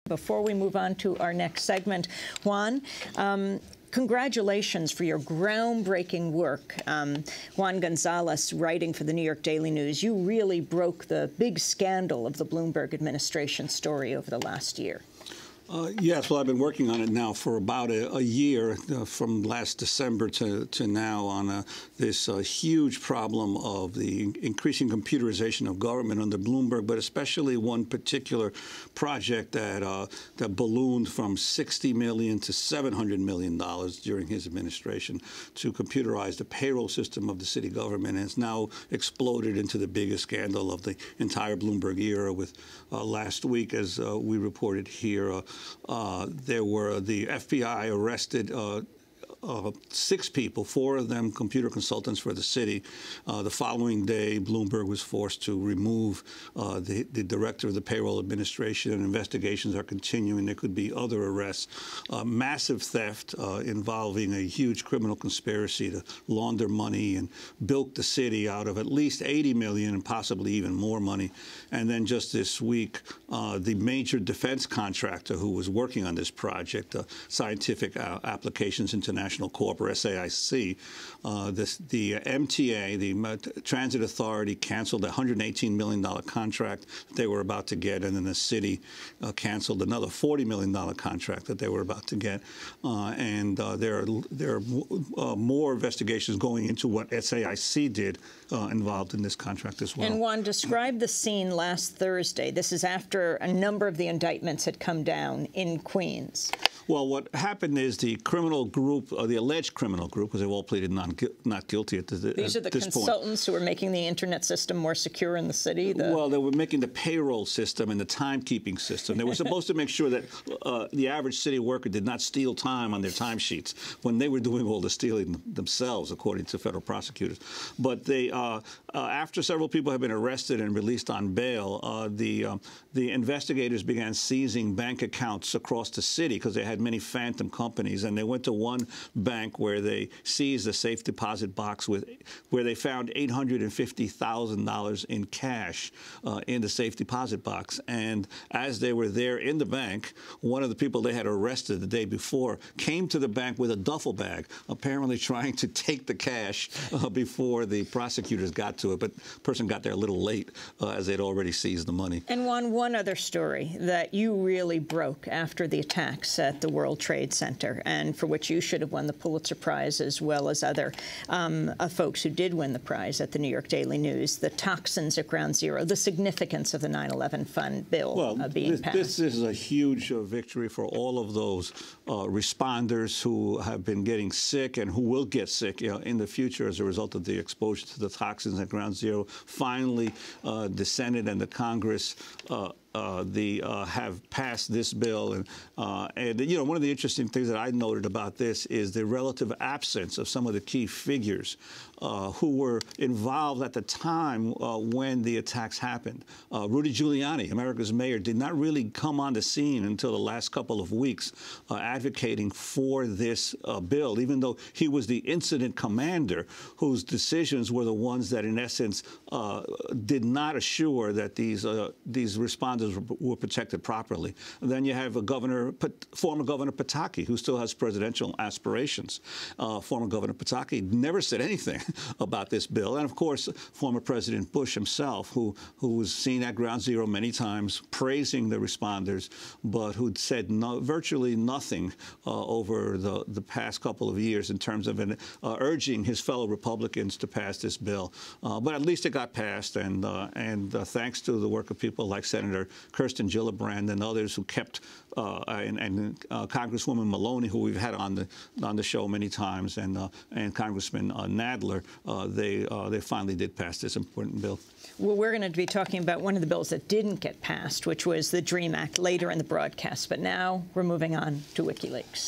Before we move on to our next segment, Juan, congratulations for your groundbreaking work. Juan Gonzalez, writing for the New York Daily News, you really broke the big scandal of the Bloomberg administration story over the last year. Yes, well, I've been working on it now for about a year, from last December to now, on this huge problem of the increasing computerization of government under Bloomberg, but especially one particular project that ballooned from $60 million to $700 million during his administration to computerize the payroll system of the city government, and it's now exploded into the biggest scandal of the entire Bloomberg era. With last week, as we reported here, the FBI arrested 6 people, 4 of them computer consultants for the city. The following day, Bloomberg was forced to remove the director of the payroll administration, and investigations are continuing. There could be other arrests. Massive theft involving a huge criminal conspiracy to launder money and bilk the city out of at least $80 million and possibly even more money. And then just this week, the major defense contractor who was working on this project, Scientific Applications International Corp, or SAIC, the MTA, the Transit Authority, canceled a $118 million contract that they were about to get, and then the city canceled another $40 million contract that they were about to get. There are more investigations going into what SAIC did involved in this contract as well. And Juan, describe the scene last Thursday. This is after a number of the indictments had come down in Queens. Well, what happened is the criminal group, the alleged criminal group, because they've all pleaded not guilty at this point. These are the consultants who were making the internet system more secure in the city? Well, they were making the payroll system and the timekeeping system. They were supposed to make sure that the average city worker did not steal time on their timesheets when they were doing all the stealing themselves, according to federal prosecutors. But they, after several people have been arrested and released on bail, the investigators began seizing bank accounts across the city because they had many phantom companies, and they went to one bank where they seized a safe deposit box where they found $850,000 in cash in the safe deposit box. And as they were there in the bank, one of the people they had arrested the day before came to the bank with a duffel bag, apparently trying to take the cash before the prosecutors got to it. But the person got there a little late, as they'd already seized the money. And one other story that you really broke after the attacks at the World Trade Center, and for which you should have won the Pulitzer Prize, as well as other folks who did win the prize at the New York Daily News, the toxins at Ground Zero, the significance of the 9/11 fund bill being passed. This is a huge victory for all of those responders who have been getting sick and who will get sick in the future as a result of the exposure to the toxins at Ground Zero. Finally, the Senate and the Congress have passed this bill, and one of the interesting things that I noted about this is the relative absence of some of the key figures who were involved at the time when the attacks happened. Rudy Giuliani, America's mayor, did not really come on the scene until the last couple of weeks, advocating for this bill, even though he was the incident commander whose decisions were the ones that, in essence, did not assure that these responders were protected properly. And then you have former Governor Pataki, who still has presidential aspirations. Former Governor Pataki never said anything about this bill. And, of course, former President Bush himself, who was seen at Ground Zero many times praising the responders, but who'd said virtually nothing over the past couple of years in terms of urging his fellow Republicans to pass this bill. But at least it got passed, and thanks to the work of people like Senator Kirsten Gillibrand and others who kept, and Congresswoman Maloney, who we've had on the show many times, and Congressman Nadler, they finally did pass this important bill. Well, we're going to be talking about one of the bills that didn't get passed, which was the DREAM Act, later in the broadcast. But now we're moving on to WikiLeaks.